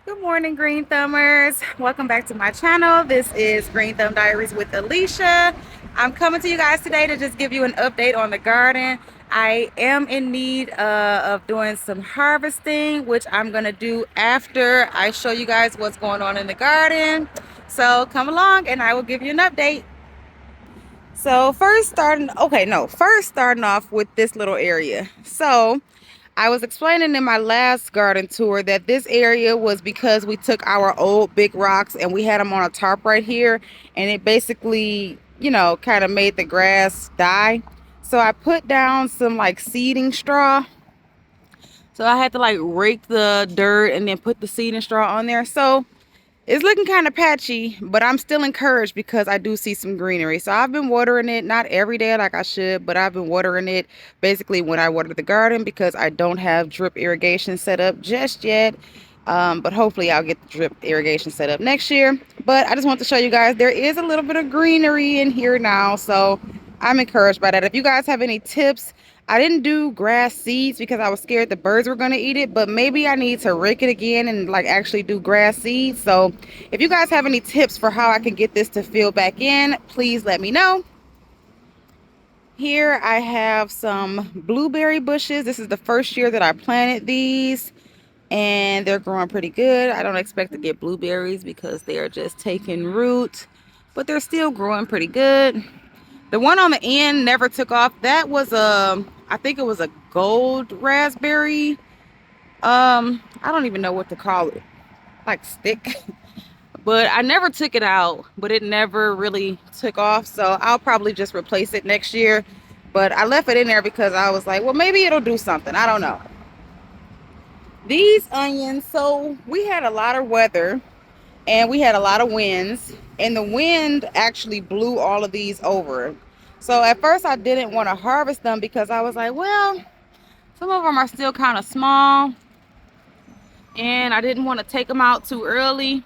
Good morning, Green Thumbers. Welcome back to my channel. This is Green Thumb Diaries with Alicia. I'm coming to you guys today to just give you an update on the garden. I am in need of doing some harvesting, which I'm going to do after I show you guys what's going on in the garden. So come along and I will give you an update. So first starting off with this little area. So I was explaining in my last garden tour that this area was because we took our old big rocks and we had them on a tarp right here, and it basically, kind of made the grass die. So I put down some like seeding straw. So I had to like rake the dirt and then put the seeding straw on there. So it's looking kind of patchy, but I'm still encouraged because I do see some greenery. So I've been watering it, not every day like I should, but I've been watering it basically when I water the garden because I don't have drip irrigation set up just yet. But hopefully I'll get the drip irrigation set up next year. But I just want to show you guys there is a little bit of greenery in here now. So I'm encouraged by that. If you guys have any tips, I didn't do grass seeds because I was scared the birds were going to eat it, but maybe I need to rake it again and like actually do grass seeds. So if you guys have any tips for how I can get this to fill back in, please let me know. Here I have some blueberry bushes. This is the first year that I planted these and they're growing pretty good. I don't expect to get blueberries because they are just taking root, but they're still growing pretty good. The one on the end never took off. That was I think it was a gold raspberry. I don't even know what to call it, like stick. But I never took it out, but it never really took off. So I'll probably just replace it next year. But I left it in there because I was like, well, maybe it'll do something. I don't know. These onions, so we had a lot of weather and we had a lot of winds, and the wind actually blew all of these over. So at first I didn't want to harvest them because I was like, well, some of them are still kind of small and I didn't want to take them out too early.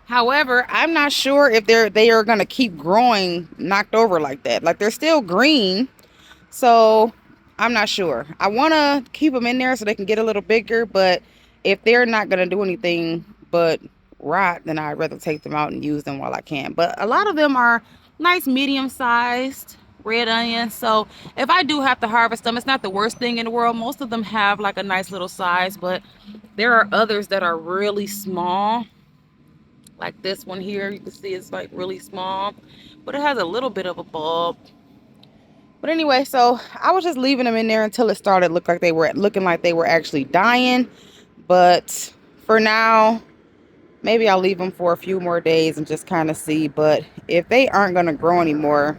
However, I'm not sure if they are going to keep growing knocked over like that. Like they're still green, so I'm not sure. I want to keep them in there so they can get a little bigger, but if they're not going to do anything but rot, then I'd rather take them out and use them while I can. But a lot of them are nice medium-sized red onions. So if I do have to harvest them, it's not the worst thing in the world. Most of them have like a nice little size, but there are others that are really small. Like this one here, you can see it's like really small, but it has a little bit of a bulb. But anyway, so I was just leaving them in there until it started looking like they were actually dying. But for now, maybe I'll leave them for a few more days and just kind of see. But if they aren't going to grow anymore,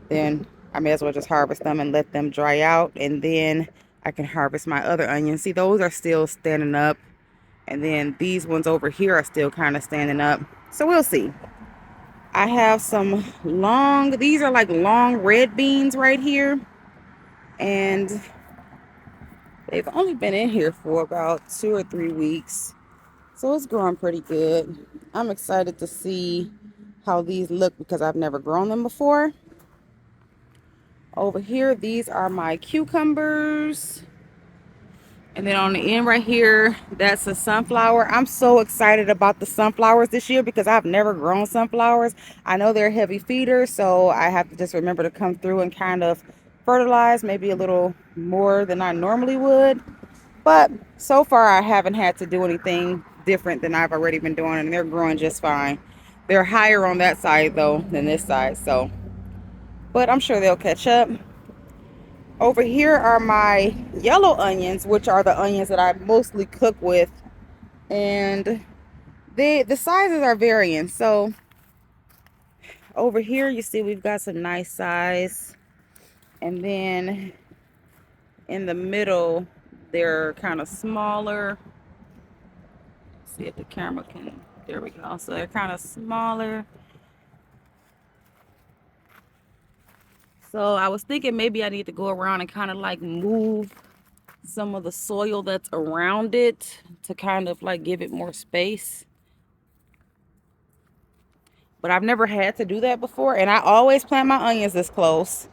then I may as well just harvest them and let them dry out. And then I can harvest my other onions. See, those are still standing up. And then these ones over here are still kind of standing up. So we'll see. I have some these are like long red beans right here. And they've only been in here for about 2 or 3 weeks. So it's growing pretty good. I'm excited to see how these look because I've never grown them before. Over here, these are my cucumbers. And then on the end right here, that's a sunflower. I'm so excited about the sunflowers this year because I've never grown sunflowers. I know they're heavy feeders, so I have to just remember to come through and kind of fertilize maybe a little more than I normally would. But so far, I haven't had to do anything different than I've already been doing, and they're growing just fine. They're higher on that side, though, than this side, so. But I'm sure they'll catch up. Over here are my yellow onions, which are the onions that I mostly cook with. And the sizes are varying. So over here, you see we've got some nice size. And then in the middle, they're kind of smaller. See if the camera can, there we go. So they're kind of smaller. So I was thinking maybe I need to go around and kind of like move some of the soil that's around it to kind of like give it more space. But I've never had to do that before, and I always plant my onions this close.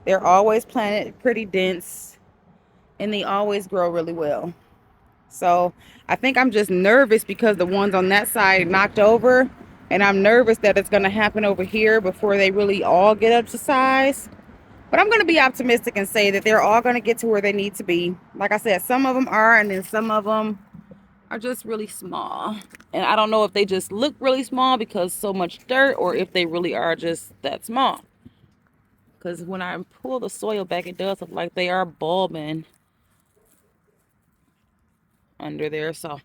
They're always planted pretty dense and they always grow really well. So I think I'm just nervous because the ones on that side knocked over, and I'm nervous that it's going to happen over here before they really all get up to size. But I'm going to be optimistic and say that they're all going to get to where they need to be. Like I said, some of them are, and then some of them are just really small. And I don't know if they just look really small because so much dirt, or if they really are just that small. Because when I pull the soil back, it does look like they are bulbing under there. So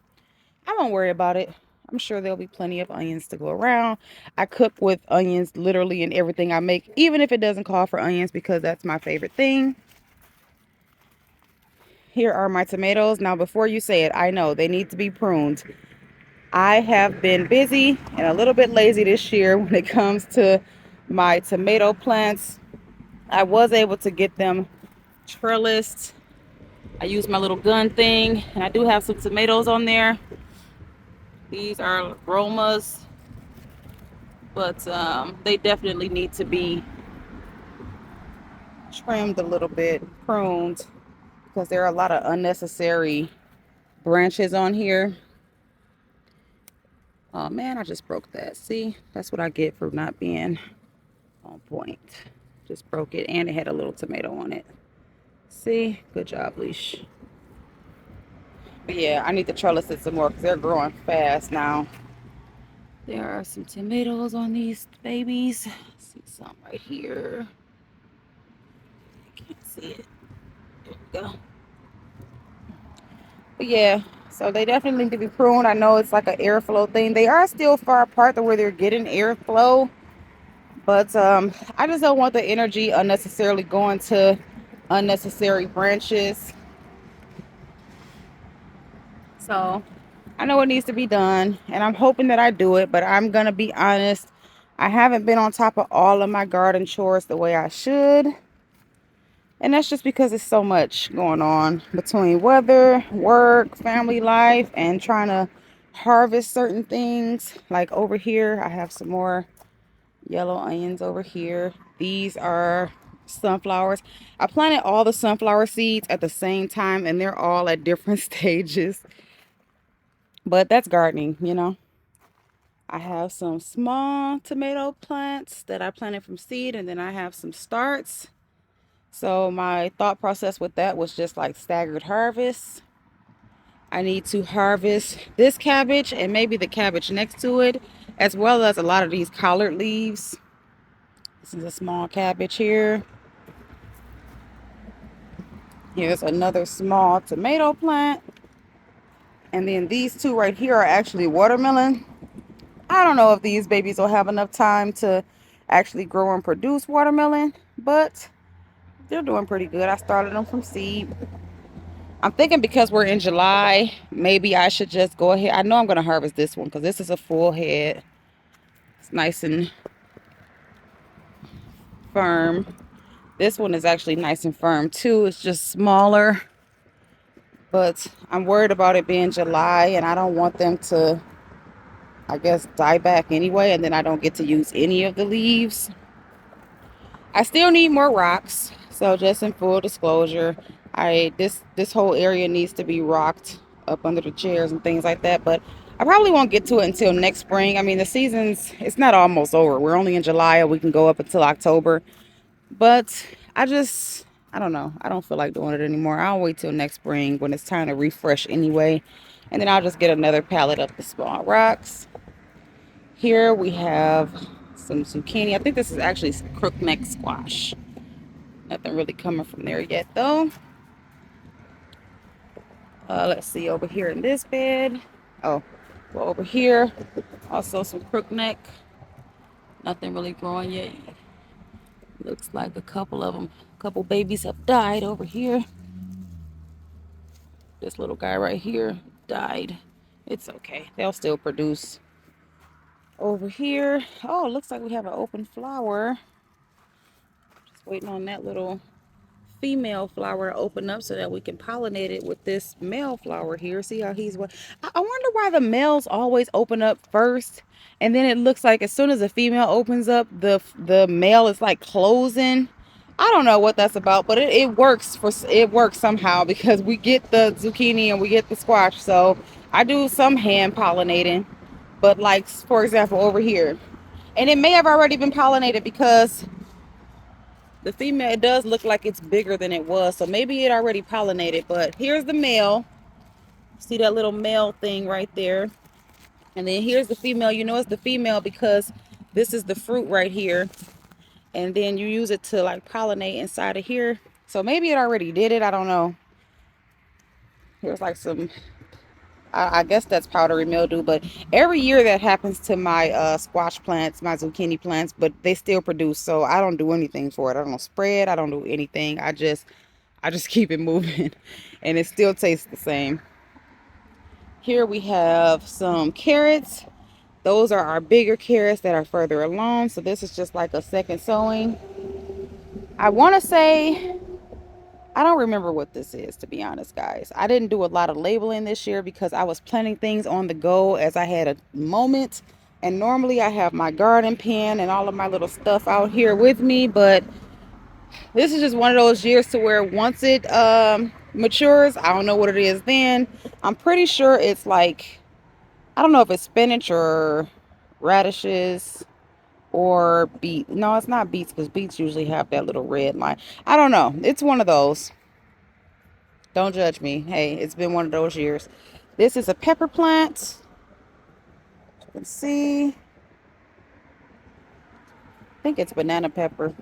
I won't worry about it. I'm sure there'll be plenty of onions to go around. I cook with onions literally in everything I make, even if it doesn't call for onions, because that's my favorite thing. Here are my tomatoes. Now, before you say it, I know they need to be pruned. I have been busy and a little bit lazy this year when it comes to my tomato plants. I was able to get them trellised. I used my little gun thing, and I do have some tomatoes on there. These are aromas, but they definitely need to be trimmed a little bit, pruned, because there are a lot of unnecessary branches on here. Oh man, I just broke that. See, that's what I get for not being on point. Just broke it, and it had a little tomato on it. See, good job, Leash. But yeah, I need to trellis it some more because they're growing fast now. There are some tomatoes on these babies. See some right here. I can't see it. There we go. But yeah, so they definitely need to be pruned. I know it's like an airflow thing. They are still far apart to where they're getting airflow. But I just don't want the energy unnecessarily going to unnecessary branches. So I know it needs to be done, and I'm hoping that I do it, but I'm going to be honest. I haven't been on top of all of my garden chores the way I should. And that's just because it's so much going on between weather, work, family life, and trying to harvest certain things. Like over here, I have some more yellow onions over here. These are sunflowers. I planted all the sunflower seeds at the same time, and they're all at different stages. But that's gardening, you know. I have some small tomato plants that I planted from seed, and then I have some starts. So my thought process with that was just like staggered harvest. I need to harvest this cabbage and maybe the cabbage next to it, as well as a lot of these collard leaves. This is a small cabbage here. Here's another small tomato plant. And then these two right here are actually watermelon. I don't know if these babies will have enough time to actually grow and produce watermelon, but they're doing pretty good. I started them from seed. I'm thinking because we're in July, maybe I should just go ahead. I know I'm going to harvest this one because this is a full head. It's nice and firm. This one is actually nice and firm too. It's just smaller. But I'm worried about it being July, and I don't want them to, I guess, die back anyway, and then I don't get to use any of the leaves. I still need more rocks. So just in full disclosure, this whole area needs to be rocked up under the chairs and things like that. But I probably won't get to it until next spring. I mean, it's not almost over. We're only in July, and we can go up until October. But I don't know. I don't feel like doing it anymore. I'll wait till next spring when it's time to refresh anyway. And then I'll just get another pallet of the small rocks. Here we have some zucchini. I think this is actually crookneck squash. Nothing really coming from there yet though. Let's see over here in this bed. Oh, well over here, also some crookneck. Nothing really growing yet. Looks like a couple babies have died over here. This little guy right here died. It's okay. They'll still produce. Over here, oh, it looks like we have an open flower. Just waiting on that little female flower to open up so that we can pollinate it with this male flower here. See how he's what? I wonder why the males always open up first, and then it looks like as soon as the female opens up, the male is like closing. I don't know what that's about, but it works somehow because we get the zucchini and we get the squash. So I do some hand pollinating, but like for example over here, and it may have already been pollinated because the female, it does look like it's bigger than it was. So maybe it already pollinated, but here's the male. See that little male thing right there? And then here's the female. You know it's the female because this is the fruit right here. And then you use it to like pollinate inside of here. So maybe it already did it. I don't know. Here's like some, I guess that's powdery mildew. But every year that happens to my squash plants, my zucchini plants, but they still produce. So I don't do anything for it. I don't spray it. I don't do anything. I just keep it moving and it still tastes the same. Here we have some carrots. Those are our bigger carrots that are further along. So this is just like a second sowing. I want to say, I don't remember what this is, to be honest, guys. I didn't do a lot of labeling this year because I was planting things on the go as I had a moment. And normally I have my garden pen and all of my little stuff out here with me. But this is just one of those years to where once it matures, I don't know what it is then. I'm pretty sure it's like, I don't know if it's spinach or radishes or beet. No, it's not beets because beets usually have that little red line. I don't know. It's one of those. Don't judge me. Hey, it's been one of those years. This is a pepper plant. You can see. I think it's banana pepper,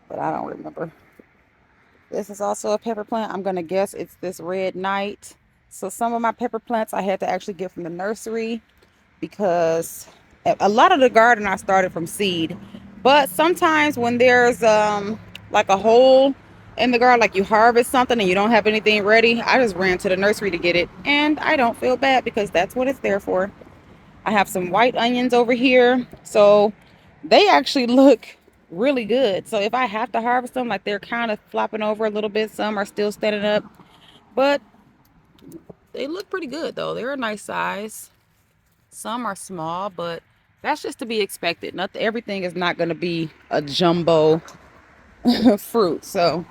but I don't remember. This is also a pepper plant. I'm going to guess it's this red knight. So some of my pepper plants I had to actually get from the nursery because a lot of the garden I started from seed. But sometimes when there's like a hole in the garden, like you harvest something and you don't have anything ready, I just ran to the nursery to get it. And I don't feel bad because that's what it's there for. I have some white onions over here. So they actually look really good. So if I have to harvest them, like they're kind of flopping over a little bit. Some are still standing up. But they look pretty good though. They're a nice size. Some are small, but that's just to be expected. Not everything is not going to be a jumbo fruit. So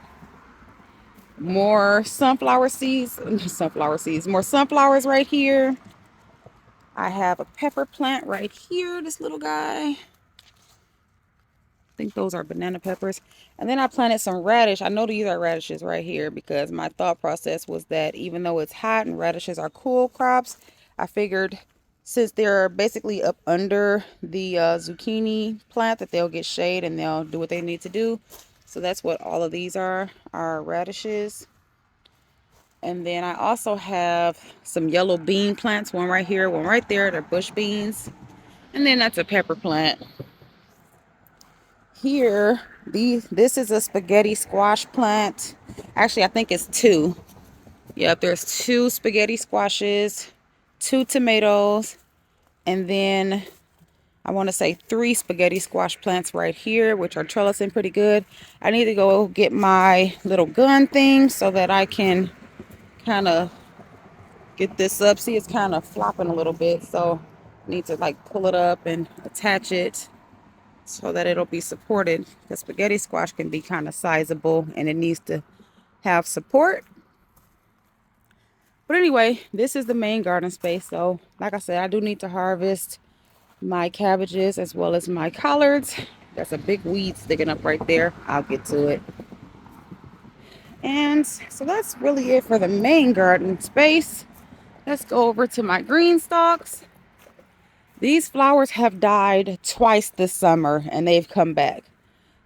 more sunflower seeds, more sunflowers right here. I have a pepper plant right here, this little guy. I think those are banana peppers. And then I planted some radish. I know these are radishes right here because my thought process was that even though it's hot and radishes are cool crops, I figured since they're basically up under the zucchini plant that they'll get shade and they'll do what they need to do. So that's what all of these are radishes. And then I also have some yellow bean plants, one right here, one right there. They're bush beans. And then that's a pepper plant. Here, this is a spaghetti squash plant. Actually, I think it's two. Yep, there's two spaghetti squashes, two tomatoes, and then I want to say three spaghetti squash plants right here, which are trellising pretty good. I need to go get my little gun thing so that I can kind of get this up. See, it's kind of flopping a little bit, so I need to like pull it up and attach it so that it'll be supported, because spaghetti squash can be kind of sizable and it needs to have support. But anyway, this is the main garden space. So like I said, I do need to harvest my cabbages as well as my collards. That's a big weed sticking up right there. I'll get to it. And so that's really it for the main garden space. Let's go over to my green stalks. These flowers have died twice this summer and they've come back.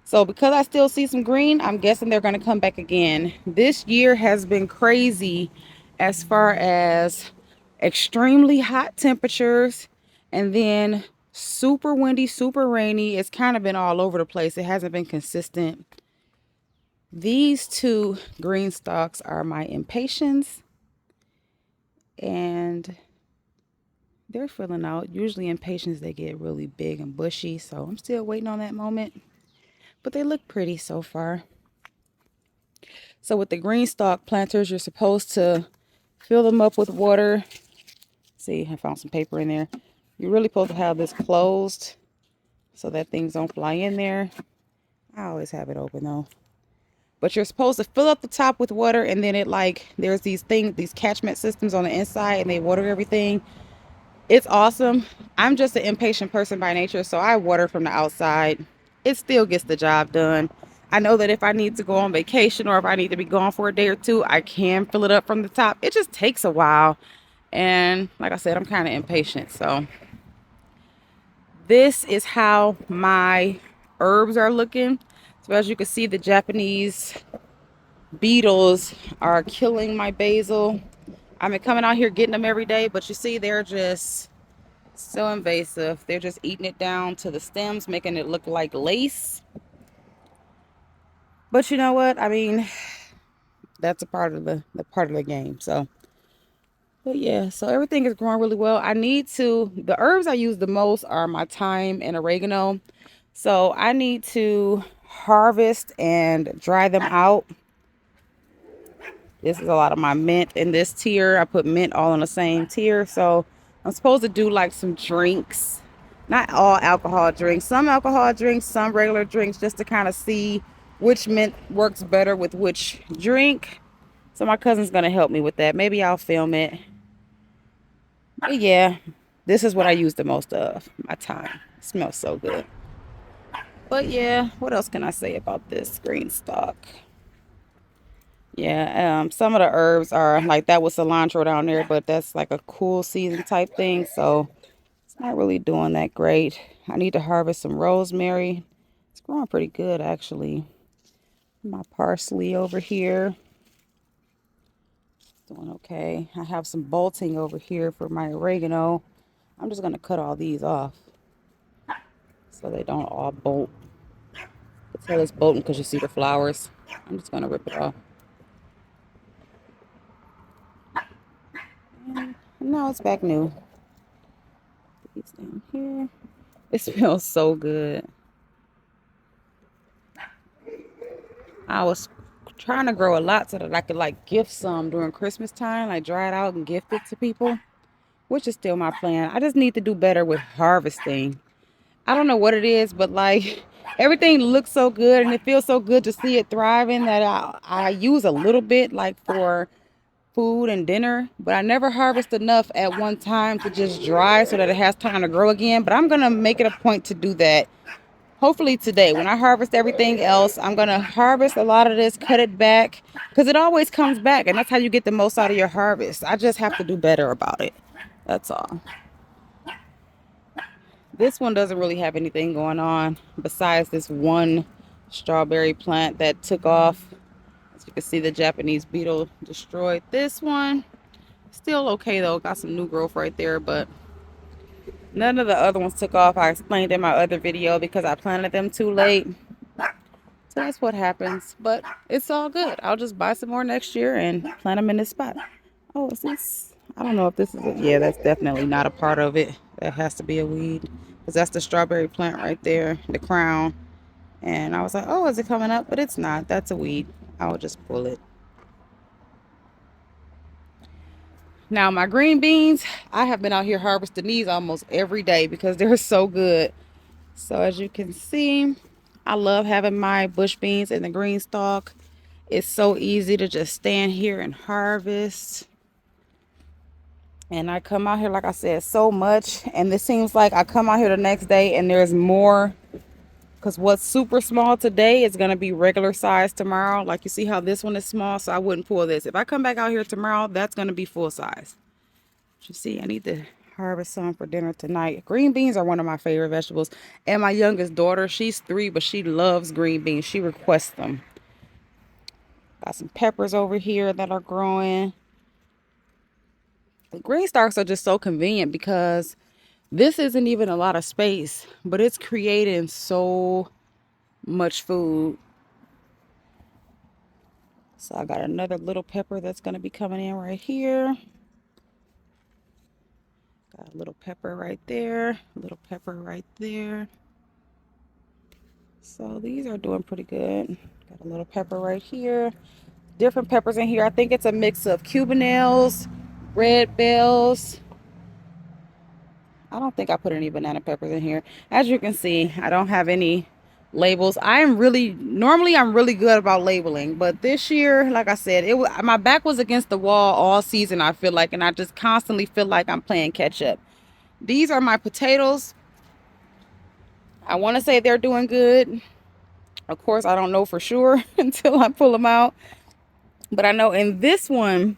So because I still see some green, I'm guessing they're going to come back again. This year has been crazy as far as extremely hot temperatures and then super windy, super rainy. It's kind of been all over the place. It hasn't been consistent. These two green stalks are my impatiens, and they're filling out. Usually impatiens, they get really big and bushy, so I'm still waiting on that moment. But they look pretty so far. So with the green stalk planters, you're supposed to fill them up with water. See, I found some paper in there. You're really supposed to have this closed so that things don't fly in there. I always have it open though. But you're supposed to fill up the top with water, and then it like there's these things, these catchment systems on the inside, and they water everything. It's awesome. I'm just an impatient person by nature, so I water from the outside. It still gets the job done. I know that if I need to go on vacation or if I need to be gone for a day or two, I can fill it up from the top. It just takes a while. And like I said, I'm kind of impatient. So this is how my herbs are looking. So as you can see, the Japanese beetles are killing my basil. I've been coming out here getting them every day, but you see they're just so invasive. They're just eating it down to the stems, making it look like lace. But you know what? I mean, that's a part of the game. So, but yeah, so everything is growing really well. The herbs I use the most are my thyme and oregano. So I need to harvest and dry them out. This is a lot of my mint in this tier. I put mint all in the same tier. So I'm supposed to do like some drinks. Not all alcohol drinks. Some alcohol drinks, some regular drinks, just to kind of see which mint works better with which drink. So my cousin's going to help me with that. Maybe I'll film it. But yeah, this is what I use the most of. My thyme. It smells so good. But yeah, what else can I say about this green stalk? Yeah, some of the herbs are like that with cilantro down there, but that's like a cool season type thing, so it's not really doing that great. I need to harvest some rosemary. It's growing pretty good actually. My parsley over here, doing okay. I have some bolting over here for my oregano. I'm just gonna cut all these off so they don't all bolt. You can tell it's bolting because you see the flowers. I'm just gonna rip it off. And now it's back new. These down here. It smells so good. I was trying to grow a lot so that I could like gift some during Christmas time, like dry it out and gift it to people, which is still my plan. I just need to do better with harvesting. I don't know what it is, but like everything looks so good and it feels so good to see it thriving that I use a little bit like for food and dinner, but I never harvest enough at one time to just dry so that it has time to grow again. But I'm going to make it a point to do that. Hopefully today, when I harvest everything else, I'm going to harvest a lot of this, cut it back, because it always comes back, and that's how you get the most out of your harvest. I just have to do better about it. That's all. This one doesn't really have anything going on besides this one strawberry plant that took off. As you can see, the Japanese beetle destroyed this one. Still okay though, got some new growth right there, but none of the other ones took off. I explained in my other video because I planted them too late. So that's what happens, but it's all good. I'll just buy some more next year and plant them in this spot. Oh, is this? I don't know if this is it. Yeah, that's definitely not a part of it. That has to be a weed because that's the strawberry plant right there, the crown. And I was like, oh, is it coming up? But it's not. That's a weed. I'll just pull it. Now, my green beans, I have been out here harvesting these almost every day because they're so good. So as you can see, I love having my bush beans in the green stalk. It's so easy to just stand here and harvest. And I come out here, like I said, so much. And it seems like I come out here the next day and there's more. Because what's super small today is going to be regular size tomorrow. Like you see how this one is small, so I wouldn't pull this. If I come back out here tomorrow, that's going to be full size. You see, I need to harvest some for dinner tonight. Green beans are one of my favorite vegetables. And my youngest daughter, she's 3, but she loves green beans. She requests them. Got some peppers over here that are growing. The green stalks are just so convenient because this isn't even a lot of space, but it's creating so much food. So I got another little pepper that's going to be coming in right here. Got a little pepper right there, a little pepper right there. So these are doing pretty good. Got a little pepper right here. Different peppers in here. I think it's a mix of Cubanelles, red bells. I don't think I put any banana peppers in here. As you can see, I don't have any labels. Normally I'm really good about labeling, but this year, like I said, my back was against the wall all season, I feel like, and I just constantly feel like I'm playing catch up. These are my potatoes. I want to say they're doing good. Of course, I don't know for sure until I pull them out. But I know in this one,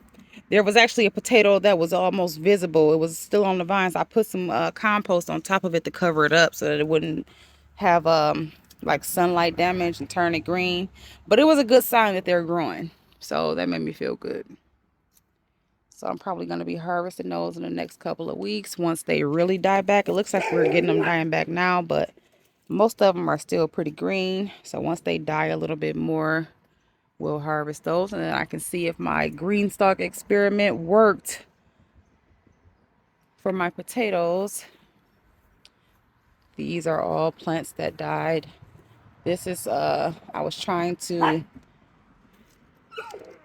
there was actually a potato that was almost visible. It was still on the vines. I put some compost on top of it to cover it up so that it wouldn't have like sunlight damage and turn it green. But it was a good sign that they're growing. So that made me feel good. So I'm probably going to be harvesting those in the next couple of weeks once they really die back. It looks like we're getting them dying back now, but most of them are still pretty green. So once they die a little bit more, we'll harvest those, and then I can see if my green stalk experiment worked for my potatoes. These are all plants that died. This is I was trying to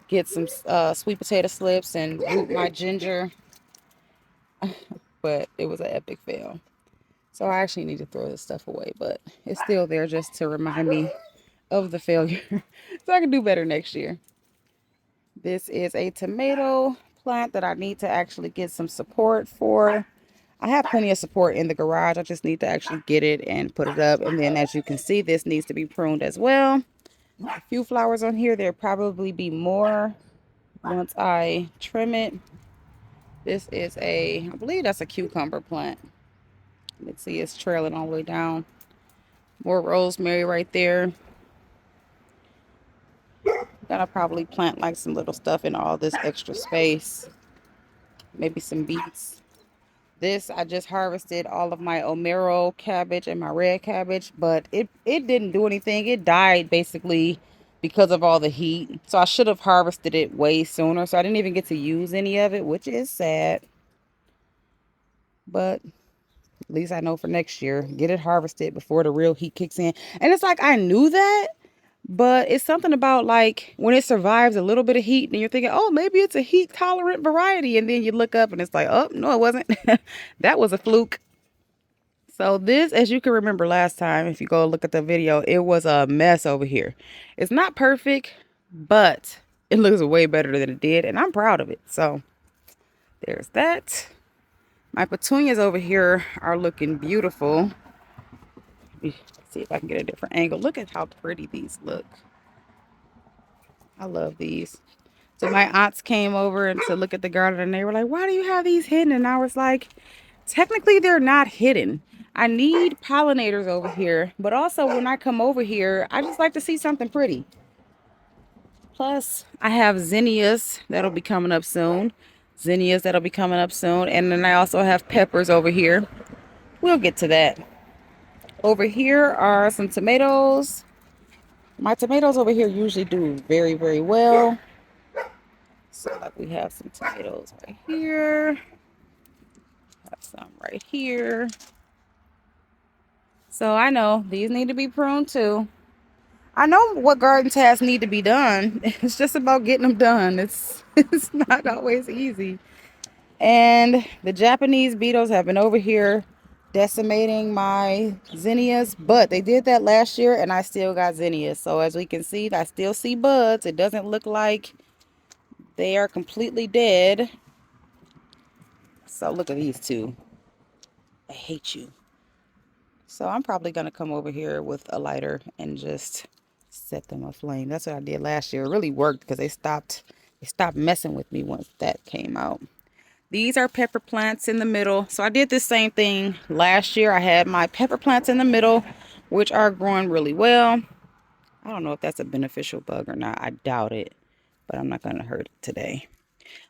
get some sweet potato slips and root my ginger, but it was an epic fail. So I actually need to throw this stuff away, but it's still there just to remind me of the failure so I can do better next year. This is a tomato plant that I need to actually get some support for. I have plenty of support in the garage. I just need to actually get it and put it up. And then as you can see, this needs to be pruned as well. A few flowers on here. There'll probably be more once I trim it. This is I believe that's a cucumber plant. Let's see, it's trailing all the way down. More rosemary right there. Gonna probably plant like some little stuff in all this extra space. Maybe some beets. This, I just harvested all of my Omero cabbage and my red cabbage, but it didn't do anything. It died basically because of all the heat. So I should have harvested it way sooner. So I didn't even get to use any of it, which is sad. But at least I know for next year, get it harvested before the real heat kicks in. And it's like I knew that, but it's something about like when it survives a little bit of heat and you're thinking, oh, maybe it's a heat tolerant variety. And then you look up and it's like, oh, no, it wasn't. That was a fluke. So this, as you can remember last time, if you go look at the video, it was a mess over here. It's not perfect, but it looks way better than it did. And I'm proud of it. So there's that. My petunias over here are looking beautiful. Let me see if I can get a different angle. Look at how pretty these look. I love these. So my aunts came over and to look at the garden and they were like, why do you have these hidden? And I was like, technically they're not hidden. I need pollinators over here. But also when I come over here, I just like to see something pretty. Plus I have zinnias that'll be coming up soon. And then I also have peppers over here. We'll get to that. Over here are some tomatoes. My tomatoes over here usually do very, very well. So like we have some tomatoes right here. Have some right here. So I know these need to be pruned too. I know what garden tasks need to be done. It's just about getting them done. It's not always easy. And the Japanese beetles have been over here decimating my zinnias, but they did that last year and I still got zinnias. So as we can see, I still see buds. It doesn't look like they are completely dead. So look at these two. I hate you. So I'm probably going to come over here with a lighter and just set them aflame. That's what I did last year. It really worked because they stopped messing with me once that came out. These are pepper plants in the middle. So I did this same thing last year. I had my pepper plants in the middle, which are growing really well. I don't know if that's a beneficial bug or not. I doubt it, but I'm not going to hurt it today.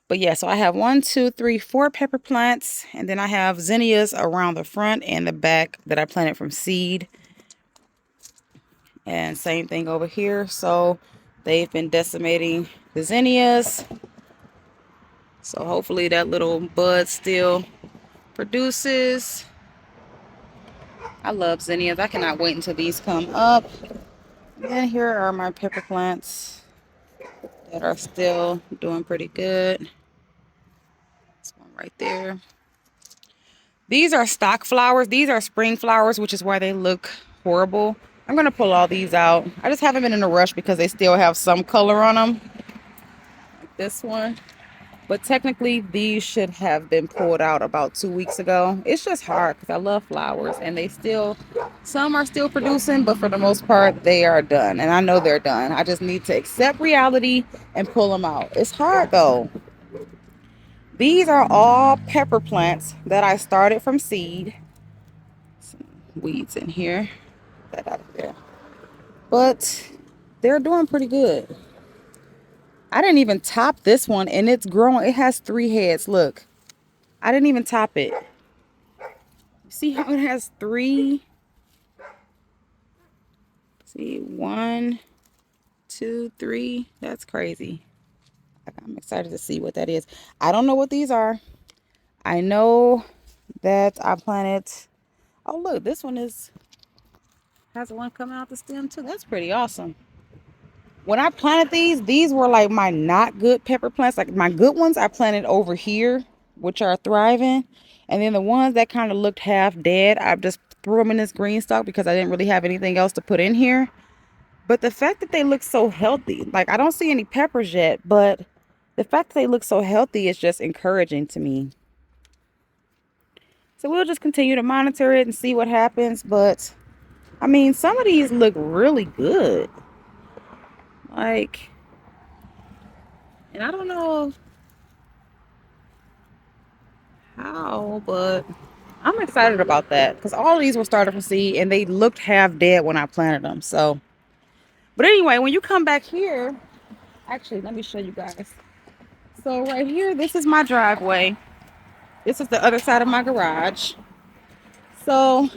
But yeah, so I have 1, 2, 3, 4 pepper plants. And then I have zinnias around the front and the back that I planted from seed. And same thing over here. So they've been decimating the zinnias. So hopefully that little bud still produces. I love zinnias. I cannot wait until these come up. And then here are my pepper plants that are still doing pretty good. This one right there. These are stock flowers. These are spring flowers, which is why they look horrible. I'm gonna pull all these out. I just haven't been in a rush because they still have some color on them, like this one. But technically, these should have been pulled out about 2 weeks ago. It's just hard because I love flowers and some are still producing, but for the most part, they are done. And I know they're done. I just need to accept reality and pull them out. It's hard though. These are all pepper plants that I started from seed. Some weeds in here. That out of there. But they're doing pretty good. I didn't even top this one and it's growing. It has 3 heads. Look. I didn't even top it. See how it has 3? See, 1, 2, 3. That's crazy. I'm excited to see what that is. I don't know what these are. I know that I planted. Oh, look, this one has one coming out the stem too. That's pretty awesome. When I planted these were like my not good pepper plants. Like my good ones I planted over here, which are thriving. And then the ones that kind of looked half dead, I just threw them in this green stock because I didn't really have anything else to put in here. But the fact that they look so healthy, like I don't see any peppers yet, but the fact that they look so healthy is just encouraging to me. So we'll just continue to monitor it and see what happens. But I mean, some of these look really good. Like, and I don't know how, but I'm excited about that because all of these were started from seed and they looked half dead when I planted them. So, but anyway, when you come back here, actually, let me show you guys. So right here, this is my driveway. This is the other side of my garage. So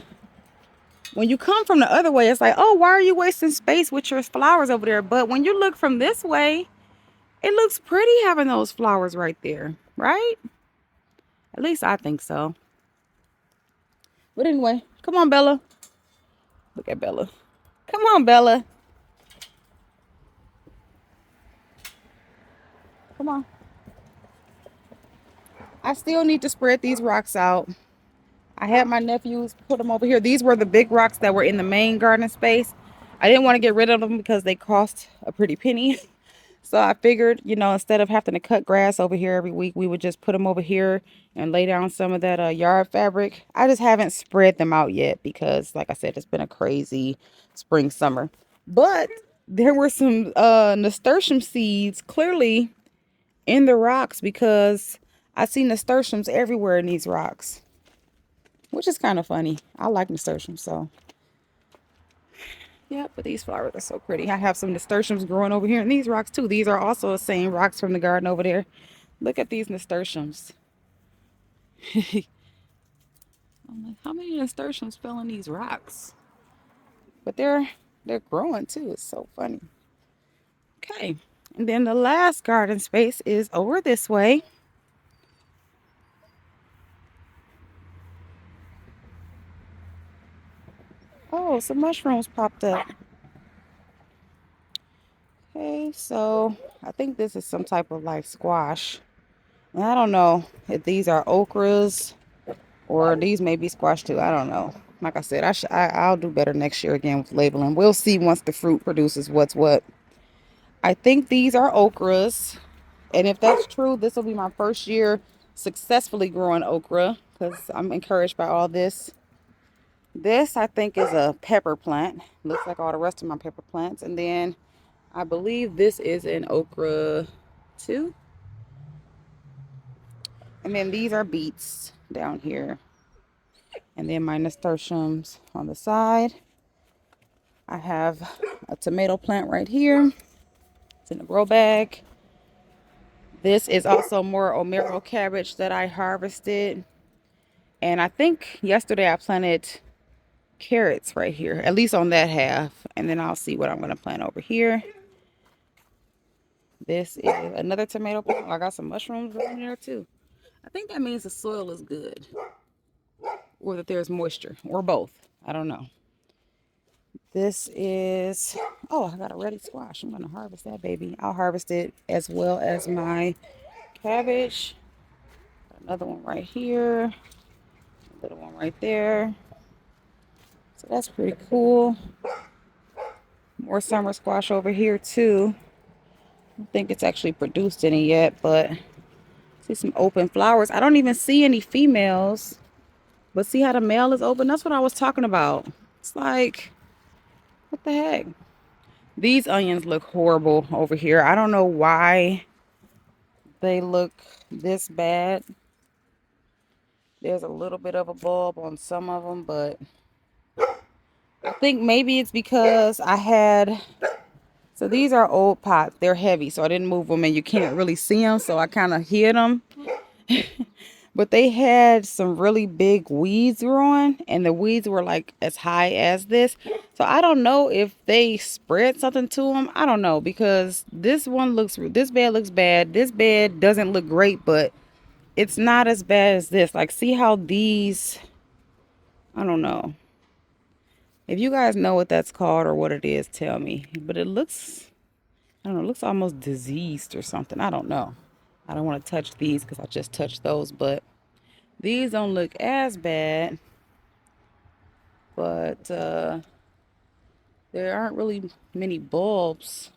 when you come from the other way, it's like, oh, why are you wasting space with your flowers over there? But when you look from this way, it looks pretty having those flowers right there, right? At least I think so. But anyway, come on, Bella. Look at Bella. Come on, Bella. Come on. I still need to spread these rocks out. I had my nephews put them over here. These were the big rocks that were in the main garden space. I didn't want to get rid of them because they cost a pretty penny. So I figured, instead of having to cut grass over here every week, we would just put them over here and lay down some of that yard fabric. I just haven't spread them out yet because, like I said, it's been a crazy spring, summer. But there were some nasturtium seeds clearly in the rocks because I see nasturtiums everywhere in these rocks, which is kind of funny. I like nasturtiums, so. Yeah, but these flowers are so pretty. I have some nasturtiums growing over here in these rocks too. These are also the same rocks from the garden over there. Look at these nasturtiums. I'm like, how many nasturtiums fell in these rocks? But they're growing too. It's so funny. Okay, and then the last garden space is over this way. Oh, some mushrooms popped up. Okay, so I think this is some type of like squash. And I don't know if these are okras or these may be squash too. I don't know. Like I said, I'll do better next year again with labeling. We'll see once the fruit produces what's what. I think these are okras. And if that's true, this will be my first year successfully growing okra because I'm encouraged by all this. This I think is a pepper plant. Looks like all the rest of my pepper plants. And then I believe this is an okra too. And then these are beets down here. And then my nasturtiums on the side. I have a tomato plant right here. It's in a grow bag. This is also more Omero cabbage that I harvested. And I think yesterday I planted carrots right here, at least on that half. And then I'll see what I'm going to plant over here. This is another tomato plant. I got some mushrooms in there too. I think that means the soil is good. Or that there's moisture. Or both. I don't know. This is, oh, I got a ready squash. I'm going to harvest that baby. I'll harvest it as well as my cabbage. Another one right here. A little one right there. So that's pretty cool. More summer squash over here too. I don't think it's actually produced any yet, but see some open flowers. I don't even see any females, but see how the male is open? That's what I was talking about. It's like, what the heck? These onions look horrible over here. I don't know why they look this bad. There's a little bit of a bulb on some of them, but I think maybe it's because I had, so these are old pots. They're heavy, so I didn't move them and you can't really see them, so I kind of hid them. But they had some really big weeds growing, and the weeds were like as high as this. So I don't know if they spread something to them. I don't know, because this bed looks bad. This bed doesn't look great, but it's not as bad as this. Like, see how these, I don't know. If you guys know what that's called or what it is, tell me. But it looks, I don't know, it looks almost diseased or something. I don't know. I don't want to touch these because I just touched those, but these don't look as bad. But there aren't really many bulbs.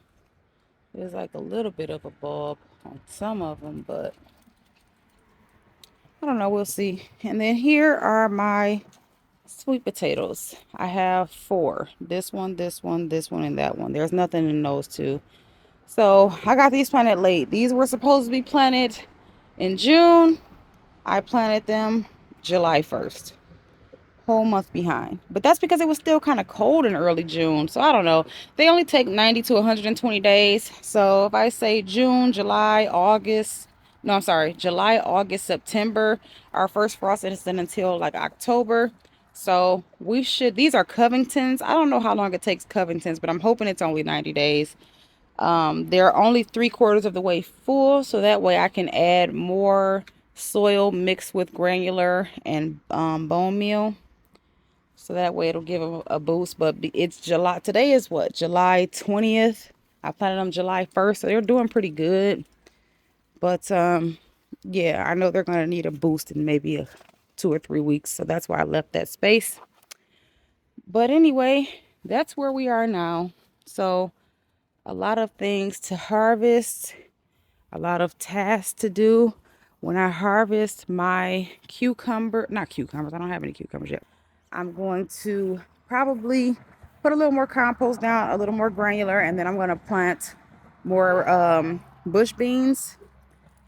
There's like a little bit of a bulb on some of them, but I don't know. We'll see. And then here are my sweet potatoes. I have 4. This one, this one, this one, and that one. There's nothing in those 2. So I got these planted late. These were supposed to be planted in June. I planted them July 1st. Whole month behind. But that's because it was still kind of cold in early June. So I don't know. They only take 90 to 120 days. So if I say June, July, August, no, I'm sorry, July, August, September, our first frost isn't until like October. So we should, these are Covingtons. I don't know how long it takes Covingtons, but I'm hoping it's only 90 days. They're only 3/4 of the way full, so that way I can add more soil mixed with granular and bone meal. So that way it'll give them a boost. But it's July. Today is what? July 20th. I planted them July 1st. So they're doing pretty good. But yeah, I know they're going to need a boost in maybe 2 or 3 weeks. So that's why I left that space. But anyway, that's where we are now. So a lot of things to harvest. A lot of tasks to do. When I harvest my not cucumbers. I don't have any cucumbers yet. I'm going to probably put a little more compost down, a little more granular, and then I'm going to plant more bush beans,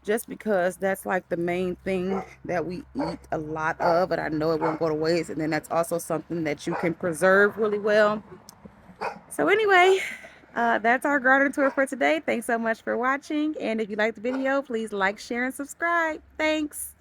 just because that's like the main thing that we eat a lot of, and I know it won't go to waste. And then that's also something that you can preserve really well. So anyway, that's our garden tour for today. Thanks so much for watching, and if you liked the video, please like, share, and subscribe. Thanks.